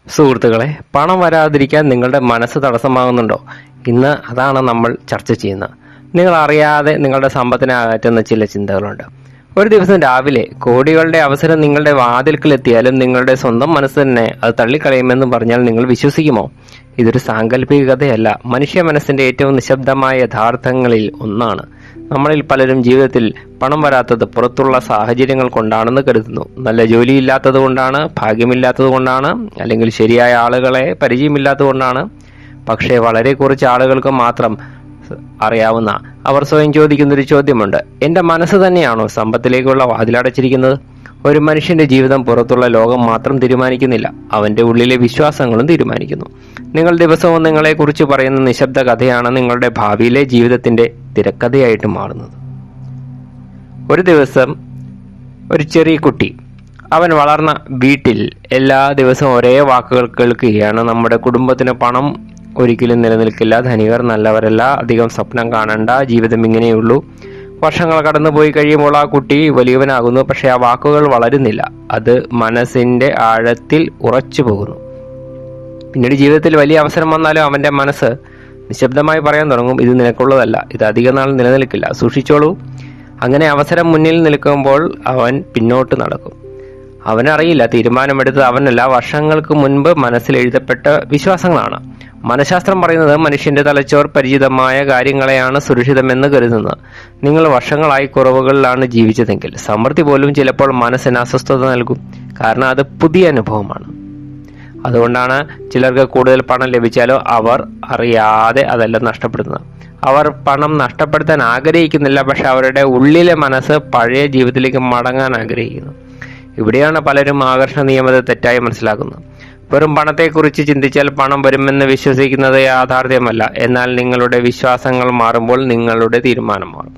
സുഹൃത്തുക്കളെ, പണം വരാതിരിക്കാൻ നിങ്ങളുടെ മനസ്സ് തടസ്സമാകുന്നുണ്ടോ? ഇന്ന് അതാണ് നമ്മൾ ചർച്ച ചെയ്യുന്നത്. നിങ്ങൾ അറിയാതെ നിങ്ങളുടെ സമ്പത്തിനെ അകറ്റുന്ന ചില ചിന്തകളുണ്ട്. ഒരു ദിവസം രാവിലെ കോടികളുടെ അവസരം നിങ്ങളുടെ വാതിൽക്കലെത്തിയാലും നിങ്ങളുടെ സ്വന്തം മനസ്സ് തന്നെ അത് തള്ളിക്കളയുമെന്ന് പറഞ്ഞാൽ നിങ്ങൾ വിശ്വസിക്കുമോ? ഇതൊരു സാങ്കല്പിക കഥയല്ല, മനുഷ്യ മനസ്സിന്റെ ഏറ്റവും നിശബ്ദമായ യഥാർത്ഥങ്ങളിൽ ഒന്നാണ്. നമ്മളിൽ പലരും ജീവിതത്തിൽ പണം വരാത്തത് പുറത്തുള്ള സാഹചര്യങ്ങൾ കൊണ്ടാണെന്ന് കരുതുന്നു. നല്ല ജോലിയില്ലാത്തത് കൊണ്ടാണ്, ഭാഗ്യമില്ലാത്തത് കൊണ്ടാണ്, അല്ലെങ്കിൽ ശരിയായ ആളുകളെ പരിചയമില്ലാത്തത് കൊണ്ടാണ്. പക്ഷേ വളരെ കുറച്ച് ആളുകൾക്ക് മാത്രം അറിയാവുന്ന അവർ സ്വയം ചോദിക്കുന്നൊരു ചോദ്യമുണ്ട്: എന്റെ മനസ്സ് തന്നെയാണോ സമ്പത്തിലേക്കുള്ള വാതിലടച്ചിരിക്കുന്നത്? ഒരു മനുഷ്യന്റെ ജീവിതം പുറത്തുള്ള ലോകം മാത്രം തീരുമാനിക്കുന്നില്ല, അവന്റെ ഉള്ളിലെ വിശ്വാസങ്ങളും തീരുമാനിക്കുന്നു. നിങ്ങൾ ദിവസവും നിങ്ങളെക്കുറിച്ച് പറയുന്ന നിശബ്ദ കഥയാണ് നിങ്ങളുടെ ഭാവിയിലെ ജീവിതത്തിന്റെ തിരക്കഥയായിട്ട് മാറുന്നത്. ഒരു ദിവസം ഒരു ചെറിയ കുട്ടി, അവൻ വളർന്ന വീട്ടിൽ എല്ലാ ദിവസവും ഒരേ വാക്കുകൾ കേൾക്കുകയാണ്: നമ്മുടെ കുടുംബത്തിന് പണം ഒരിക്കലും നിലനിൽക്കില്ല, ധനികർ നല്ലവരല്ല, അധികം സ്വപ്നം കാണണ്ട, ജീവിതം ഇങ്ങനെയുള്ളൂ. വർഷങ്ങൾ കടന്നുപോയി കഴിയുമ്പോൾ ആ കുട്ടി വലിയവനാകുന്നു. പക്ഷെ ആ വാക്കുകൾ വളരുന്നില്ല, അത് മനസ്സിന്റെ ആഴത്തിൽ ഉറച്ചു പോകുന്നു. പിന്നീട് ജീവിതത്തിൽ വലിയ അവസരം വന്നാലും അവന്റെ മനസ്സ് നിശബ്ദമായി പറയാൻ തുടങ്ങും: ഇത് നിനക്കുള്ളതല്ല, ഇത് അധിക നാൾ നിലനിൽക്കില്ല, സൂക്ഷിച്ചോളൂ. അങ്ങനെ അവസരം മുന്നിൽ നിൽക്കുമ്പോൾ അവൻ പിന്നോട്ട് നടക്കും. അവനറിയില്ല തീരുമാനമെടുത്തത് അവനല്ല, വർഷങ്ങൾക്ക് മുൻപ് മനസ്സിൽ എഴുതപ്പെട്ട വിശ്വാസങ്ങളാണ്. മനഃശാസ്ത്രം പറയുന്നത് മനുഷ്യന്റെ തലച്ചോർ പരിചിതമായ കാര്യങ്ങളെയാണ് സുരക്ഷിതമെന്ന് കരുതുന്നത്. നിങ്ങൾ വർഷങ്ങളായി കുറവുകളിലാണ് ജീവിച്ചതെങ്കിൽ സമൃദ്ധി പോലും ചിലപ്പോൾ മനസ്സിന് അസ്വസ്ഥത നൽകും, കാരണം അത് പുതിയ അനുഭവമാണ്. അതുകൊണ്ടാണ് ചിലർക്ക് കൂടുതൽ പണം ലഭിച്ചാലോ അവർ അറിയാതെ അതെല്ലാം നഷ്ടപ്പെടുന്നത്. അവർ പണം നഷ്ടപ്പെടുത്താൻ ആഗ്രഹിക്കുന്നില്ല, പക്ഷെ അവരുടെ ഉള്ളിലെ മനസ്സ് പഴയ ജീവിതത്തിലേക്ക് മടങ്ങാൻ ആഗ്രഹിക്കുന്നു. ഇവിടെയാണ് പലരും ആകർഷണ നിയമത്തെ തെറ്റായി മനസ്സിലാക്കുന്നത്. വെറും പണത്തെക്കുറിച്ച് ചിന്തിച്ചാൽ പണം വരുമെന്ന് വിശ്വസിക്കുന്നത് യാഥാർത്ഥ്യമല്ല. എന്നാൽ നിങ്ങളുടെ വിശ്വാസങ്ങൾ മാറുമ്പോൾ നിങ്ങളുടെ തീരുമാനം മാറും.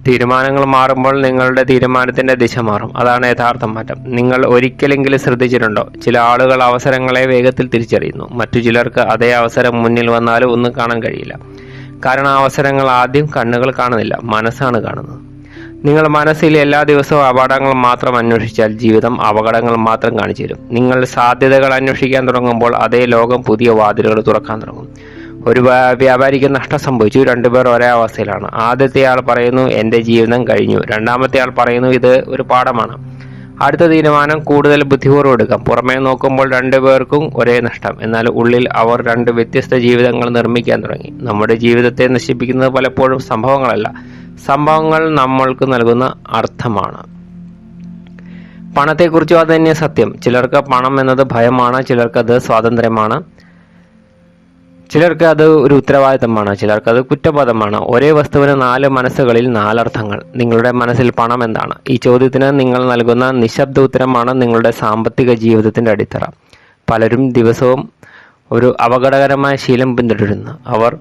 തീരുമാനങ്ങൾ മാറുമ്പോൾ നിങ്ങളുടെ തീരുമാനത്തിന്റെ ദിശ മാറും. അതാണ് യഥാർത്ഥ മാറ്റം. നിങ്ങൾ ഒരിക്കലെങ്കിലും ശ്രദ്ധിച്ചിട്ടുണ്ടോ? ചില ആളുകൾ അവസരങ്ങളെ വേഗത്തിൽ തിരിച്ചറിയുന്നു, മറ്റു ചിലർക്ക് അതേ അവസരം മുന്നിൽ വന്നാലും ഒന്നും കാണാൻ കഴിയില്ല. കാരണം ആ അവസരങ്ങൾ ആദ്യം കണ്ണുകൾ കാണുന്നില്ല, മനസ്സാണ് കാണുന്നത്. നിങ്ങൾ മനസ്സിൽ എല്ലാ ദിവസവും അപകടങ്ങൾ മാത്രം അന്വേഷിച്ചാൽ ജീവിതം അപകടങ്ങൾ മാത്രം കാണിച്ചു തരും. നിങ്ങൾ സാധ്യതകൾ അന്വേഷിക്കാൻ തുടങ്ങുമ്പോൾ അതേ ലോകം പുതിയ വാതിലുകൾ തുറക്കാൻ തുടങ്ങും. ഒരു വ്യാപാരിക്ക് നഷ്ടം സംഭവിച്ചു. രണ്ടുപേർ ഒരേ അവസ്ഥയിലാണ്. ആദ്യത്തെ ആൾ പറയുന്നു എന്റെ ജീവിതം കഴിഞ്ഞു, രണ്ടാമത്തെ ആൾ പറയുന്നു ഇത് ഒരു പാഠമാണ്. അടുത്ത തീരുമാനം കൂടുതൽ ബുദ്ധിപൂർവ്വം എടുക്കാം. പുറമേ നോക്കുമ്പോൾ രണ്ടുപേർക്കും ഒരേ നഷ്ടം, എന്നാൽ ഉള്ളിൽ അവർ രണ്ട് വ്യത്യസ്ത ജീവിതങ്ങൾ നിർമ്മിക്കാൻ തുടങ്ങി. നമ്മുടെ ജീവിതത്തെ നശിപ്പിക്കുന്നത് പലപ്പോഴും സംഭവങ്ങളല്ല, സംഭവങ്ങൾ നമ്മൾക്ക് നൽകുന്ന അർത്ഥമാണ്. പണത്തെക്കുറിച്ചും അത് തന്നെ സത്യം. ചിലർക്ക് പണം എന്നത് ഭയമാണ്, ചിലർക്ക് അത് സ്വാതന്ത്ര്യമാണ്, ചിലർക്ക് അത് ഒരു ഉത്തരവാദിത്തമാണ്, ചിലർക്ക് അത് കുറ്റബോധമാണ്. ഒരേ വസ്തുവിന് 4 മനസ്സുകളിൽ 4 അർത്ഥങ്ങൾ. നിങ്ങളുടെ മനസ്സിൽ പണം എന്താണ്? ഈ ചോദ്യത്തിന് നിങ്ങൾ നൽകുന്ന നിശബ്ദ ഉത്തരമാണ് നിങ്ങളുടെ സാമ്പത്തിക ജീവിതത്തിന്റെ അടിത്തറ. പലരും ദിവസവും ഒരു അപകടകരമായ ശീലം പിന്തുടരുന്നു. അവർ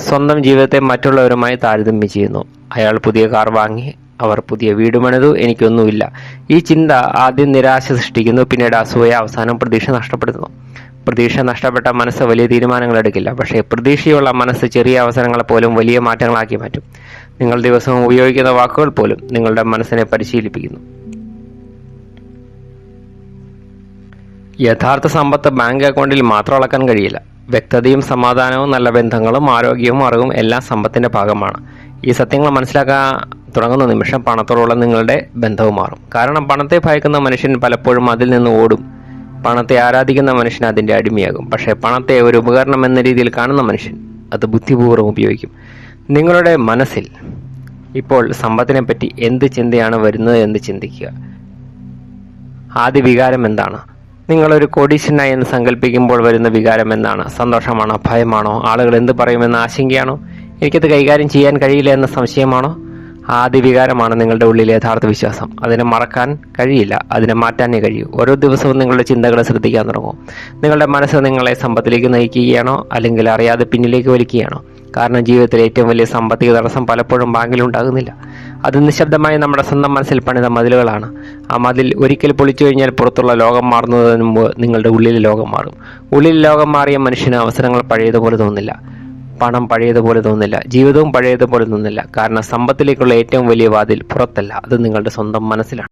സ്വന്തം ജീവിതത്തെ മറ്റുള്ളവരുമായി താരതമ്യം ചെയ്യുന്നു. അയാൾ പുതിയ കാർ വാങ്ങി, അവർ പുതിയ വീട് പണിതു, എനിക്കൊന്നുമില്ല. ഈ ചിന്ത ആദ്യം നിരാശ സൃഷ്ടിക്കുന്നു, പിന്നീട് അസൂയ, അവസാനം പ്രതീക്ഷ നഷ്ടപ്പെടുത്തുന്നു. പ്രതീക്ഷ നഷ്ടപ്പെട്ട മനസ്സ് വലിയ തീരുമാനങ്ങൾ എടുക്കില്ല, പക്ഷേ പ്രതീക്ഷയുള്ള മനസ്സ് ചെറിയ അവസരങ്ങളെ പോലും വലിയ മാറ്റങ്ങളാക്കി മാറ്റും. നിങ്ങൾ ദിവസവും ഉപയോഗിക്കുന്ന വാക്കുകൾ പോലും നിങ്ങളുടെ മനസ്സിനെ പരിശീലിപ്പിക്കുന്നു. യഥാർത്ഥ സമ്പത്ത് ബാങ്ക് അക്കൗണ്ടിൽ മാത്രം അളക്കാൻ കഴിയില്ല. വ്യക്തതയും സമാധാനവും നല്ല ബന്ധങ്ങളും ആരോഗ്യവും അറിവും എല്ലാം സമ്പത്തിന്റെ ഭാഗമാണ്. ഈ സത്യങ്ങൾ മനസ്സിലാക്കാൻ തുടങ്ങുന്ന നിമിഷം പണത്തോടുള്ള നിങ്ങളുടെ ബന്ധവും മാറും. കാരണം പണത്തെ ഭയക്കുന്ന മനുഷ്യൻ പലപ്പോഴും അതിൽ നിന്ന് ഓടും. പണത്തെ ആരാധിക്കുന്ന മനുഷ്യൻ അതിന്റെ അടിമയാകും. പക്ഷേ പണത്തെ ഒരു ഉപകരണം എന്ന രീതിയിൽ കാണുന്ന മനുഷ്യൻ അത് ബുദ്ധിപൂർവ്വം ഉപയോഗിക്കും. നിങ്ങളുടെ മനസ്സിൽ ഇപ്പോൾ സമ്പത്തിനെ പറ്റി എന്ത് ചിന്തയാണ് വരുന്നത് എന്ന് ചിന്തിക്കുക. ആദ്യ വികാരം എന്താണ്? നിങ്ങളൊരു കോടീശ്വരനായി എന്ന് സങ്കല്പിക്കുമ്പോൾ വരുന്ന വികാരം എന്താണ്? സന്തോഷമാണോ? ഭയമാണോ? ആളുകൾ എന്ത് പറയുമെന്ന ആശങ്കയാണോ? എനിക്കത് കൈകാര്യം ചെയ്യാൻ കഴിയില്ല എന്ന സംശയമാണോ? ആദ്യ വികാരമാണ് നിങ്ങളുടെ ഉള്ളിലെ യഥാർത്ഥ വിശ്വാസം. അതിനെ മറക്കാൻ കഴിയില്ല, അതിനെ മാറ്റാനേ കഴിയൂ. ഓരോ ദിവസവും നിങ്ങളുടെ ചിന്തകളെ ശ്രദ്ധിക്കാൻ തുടങ്ങും. നിങ്ങളുടെ മനസ്സ് നിങ്ങളെ സമ്പത്തിലേക്ക് നയിക്കുകയാണോ, അല്ലെങ്കിൽ അറിയാതെ പിന്നിലേക്ക് വലിക്കുകയാണോ? കാരണം ജീവിതത്തിലെ ഏറ്റവും വലിയ സാമ്പത്തിക തടസ്സം പലപ്പോഴും ബാങ്കിലുണ്ടാകുന്നില്ല, അത് നിശബ്ദമായി നമ്മുടെ സ്വന്തം മനസ്സിൽ പണിത മതിലുകളാണ്. ആ മതിൽ ഒരിക്കൽ പൊളിച്ചു കഴിഞ്ഞാൽ പുറത്തുള്ള ലോകം മാറുന്നതിന് മുമ്പ് നിങ്ങളുടെ ഉള്ളിലെ ലോകം മാറും. ഉള്ളിൽ ലോകം മാറിയ മനുഷ്യന് അവസരങ്ങൾ പഴയതുപോലെ തോന്നില്ല, പണം പഴയതുപോലെ തോന്നില്ല, ജീവിതവും പഴയതുപോലെ തോന്നില്ല. കാരണം സമ്പത്തിലേക്കുള്ള ഏറ്റവും വലിയ വാതിൽ പുറത്തല്ല, അത് നിങ്ങളുടെ സ്വന്തം മനസ്സിലാണ്.